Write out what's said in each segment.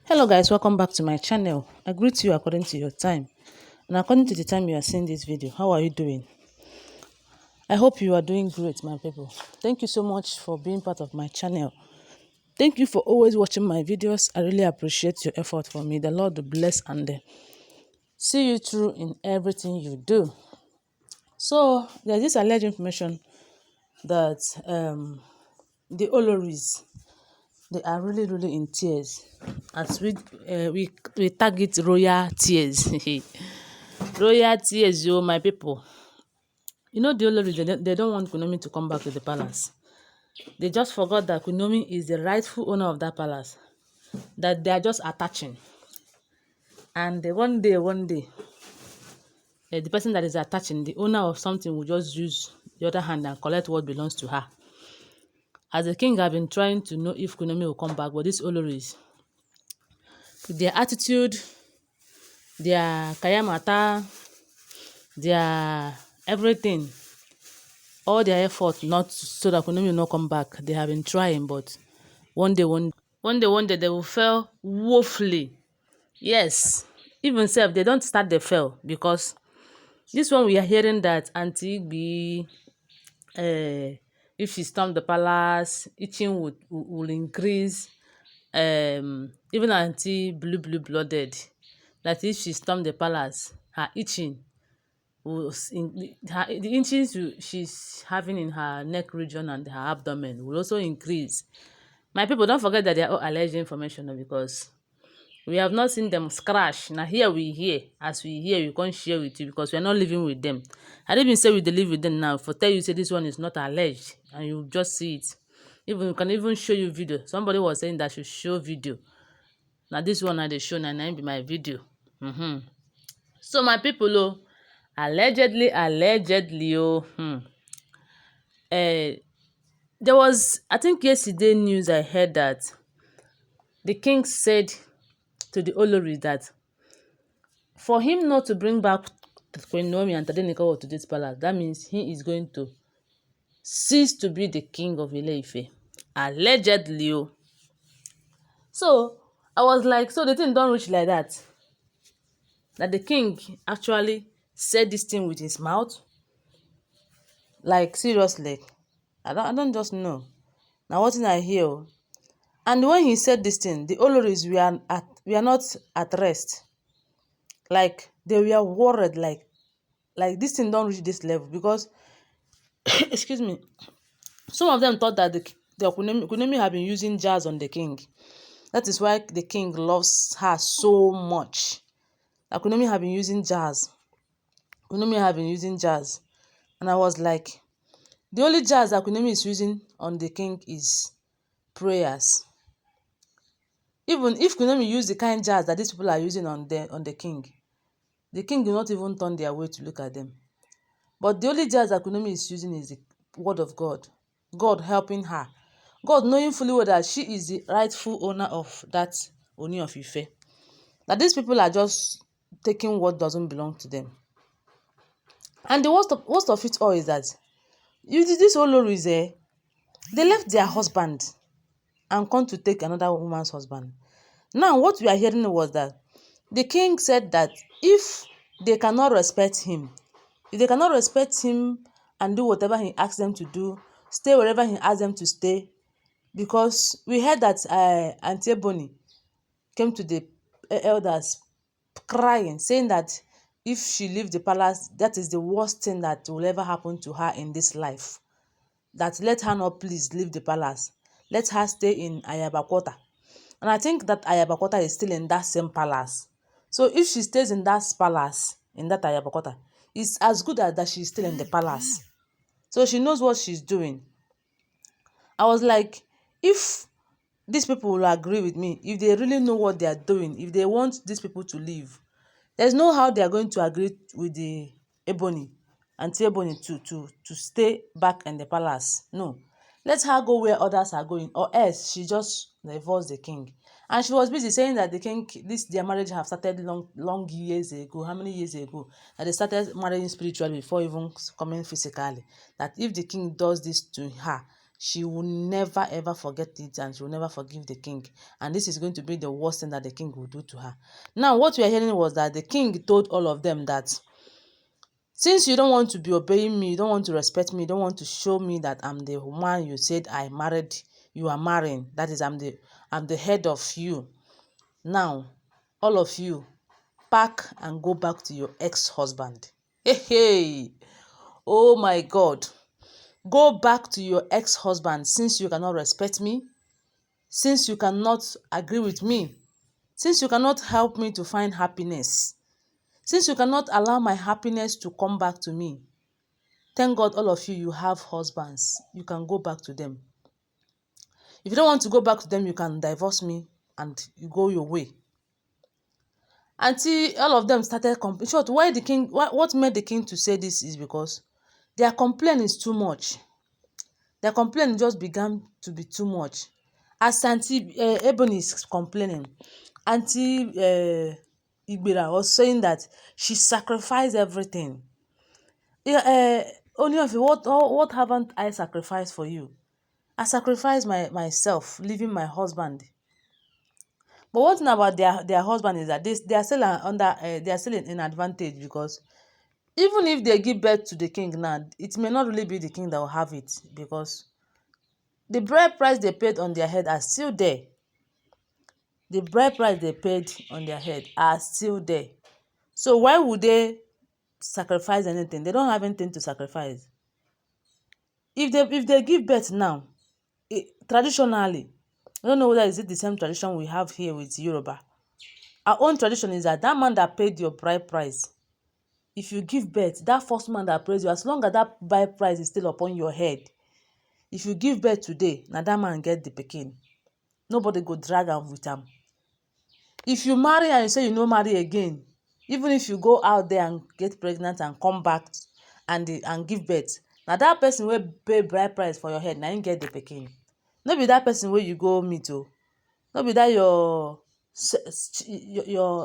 Hello guys, welcome back to my channel. I greet you according to your time and according to the time you are seeing this video. How are you doing? I hope you are doing great, my people. Thank you so much for being part of my channel. Thank you for always watching my videos. I really appreciate your effort for me. The Lord will bless and see you through in everything you do. So there's this alleged information that the Olories, they are really in tears as we target Royal Téàrs. Royal Téàrs, yo, my people. You know the Olories, they don't want QueenNaomi to come back to the palace. They just forgot that QueenNaomi is the rightful owner of that palace. That they are just attaching. And one day, the person that is attaching, the owner of something, will just use the other hand and collect what belongs to her. As the king have been trying to know if QueenNaomi will come back, but these Olories, with their attitude, their kayamata, their everything, all their effort not so that QueenNaomi will not come back, they have been trying, but one day they will fail woefully. Yes, even self they don't start the fail, because this one we are hearing that Auntie Agba, if she stormed the palace, itching will increase. Even Auntie Blue Blooded, that if she stormed the palace, her itching the inches she's having in her neck region and her abdomen will also increase. My people, don't forget that they are all alleged information, because we have not seen them scratch. Now here we hear, as we hear, we can't share with you because we are not living with them. I didn't even say we dey live with them now. For tell you say this one is not alleged, and you just see it. Even we can even show you video. Somebody was saying that should show video. Now this one I dey show na be my video. So my people, oh, allegedly, there was, I think yesterday news I heard that the king said to the Olories that for him not to bring back QueenNaomi and Tadenikawo to this palace, that means he is going to cease to be the king of Ile-Ife. Allegedly, oh. So I was like, so the thing don't reach like that. That the king actually said this thing with his mouth. Like seriously. I don't just know. Now what I hear. And when he said this thing, the Olories we are not at rest. Like they were worried, like this thing don't reach this level, because excuse me, some of them thought that the QueenNaomi had been using jazz on the king. That is why the king loves her so much. That QueenNaomi had been using jazz. QueenNaomi had been using jazz. And I was like, the only jazz that QueenNaomi is using on the king is prayers. Even if QueenNaomi use the kind jazz that these people are using on the king will not even turn their way to look at them. But the only jazz that QueenNaomi is using is the word of God. God helping her. God knowing fully well that she is the rightful owner of that Ooni of Ife. That these people are just taking what doesn't belong to them. And the worst of it all is that this Olories, they left their husband and come to take another woman's husband. Now, what we are hearing was that the king said that if they cannot respect him, and do whatever he asks them to do, stay wherever he asks them to stay, because we heard that Auntie Ooni came to the elders crying, saying that if she leaves the palace, that is the worst thing that will ever happen to her in this life. That let her not please leave the palace. Let her stay in Ayabakota. And I think that Ayabakota is still in that same palace. So if she stays in that palace, in that Ayabakota, it's as good as that she's still in the palace. So she knows what she's doing. I was like, if these people will agree with me, if they really know what they are doing, if they want these people to leave, there's no how they are going to agree with the Auntie Ooni to stay back in the palace. No. Let her go where others are going, or else she just divorced the king. And she was busy saying that the king, their marriage have started long years ago. How many years ago? That they started marrying spiritually before even coming physically. That if the king does this to her, she will never ever forget it, and she will never forgive the king. And this is going to be the worst thing that the king will do to her. Now, what we are hearing was that the king told all of them that since you don't want to be obeying me, you don't want to respect me, you don't want to show me that I'm the woman you said I married, you are marrying, that is, I'm the head of you. Now, all of you, pack and go back to your ex-husband. Hey, oh my God. Go back to your ex-husband since you cannot respect me, since you cannot agree with me, since you cannot help me to find happiness, since you cannot allow my happiness to come back to me. Thank God all of you, you have husbands. You can go back to them. If you don't want to go back to them, you can divorce me and you go your way. Until all of them started complaining. Short, why the king? What made the king to say this is because their complaint is too much. Their complaint just began to be too much. As Auntie Ebony is complaining, Auntie Igbira was saying that she sacrificed everything. Ooni of Ife, what haven't I sacrificed for you? I sacrificed myself, leaving my husband. But one thing about their husband is that they are still they are still in advantage, because even if they give birth to the king now, it may not really be the king that will have it, because the bride price they paid on their head are still there. The bride price they paid on their head are still there. So why would they sacrifice anything? They don't have anything to sacrifice. If they give birth now, traditionally, I don't know whether is it the same tradition we have here with Yoruba. Our own tradition is that man that paid your bride price, if you give birth, that first man that prays you, as long as that bride price is still upon your head, if you give birth today, na that man get the pikin. Nobody go drag am with am. If you marry and you say you no marry again, even if you go out there and get pregnant and come back and give birth, na that person wey pay bride price for your head na him get the pikin. No be that person wey you go meet o. No be that your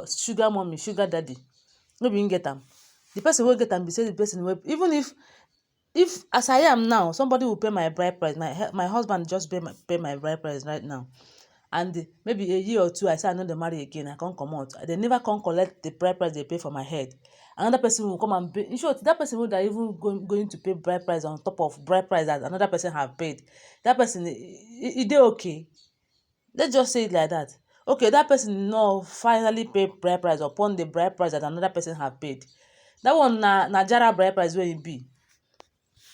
sugar mommy, sugar daddy. No be him get am. The person wey get am be say the person wey, even if as I am now, somebody will pay my bride price. My husband just pay my bride price right now. And maybe a year or two, I say I no dey marry again, I come comot. They never come collect the bride price they pay for my head. Another person will come and pay. In short, that person that even going to pay bride price on top of bride price that another person have paid, that person, e dey okay. Let's just say it like that. Okay, that person no finally pay bride price upon the bride price that another person have paid. That one na jara bride price wey e be.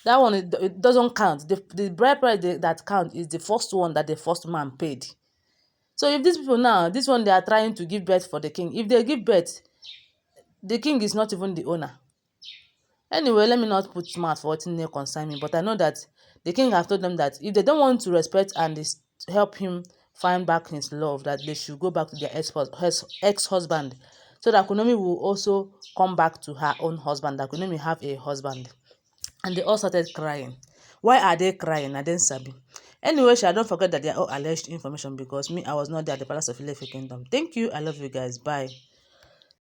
That one, it doesn't count. The bride price that count is the first one that the first man paid. So if these people now, this one they are trying to give birth for the king, if they give birth, the king is not even the owner. Anyway, let me not put mouth for wetin no concern me, but I know that the king have told them that if they don't want to respect and help him find back his love, that they should go back to their ex-husband, so that QueenNaomi will also come back to her own husband, that QueenNaomi have a husband. And they all started crying. Why are they crying? I didn't sabi. Anyway, don't forget that they are all alleged information, because me, I was not there at the Palace of Ife Kingdom. Thank you. I love you guys. Bye.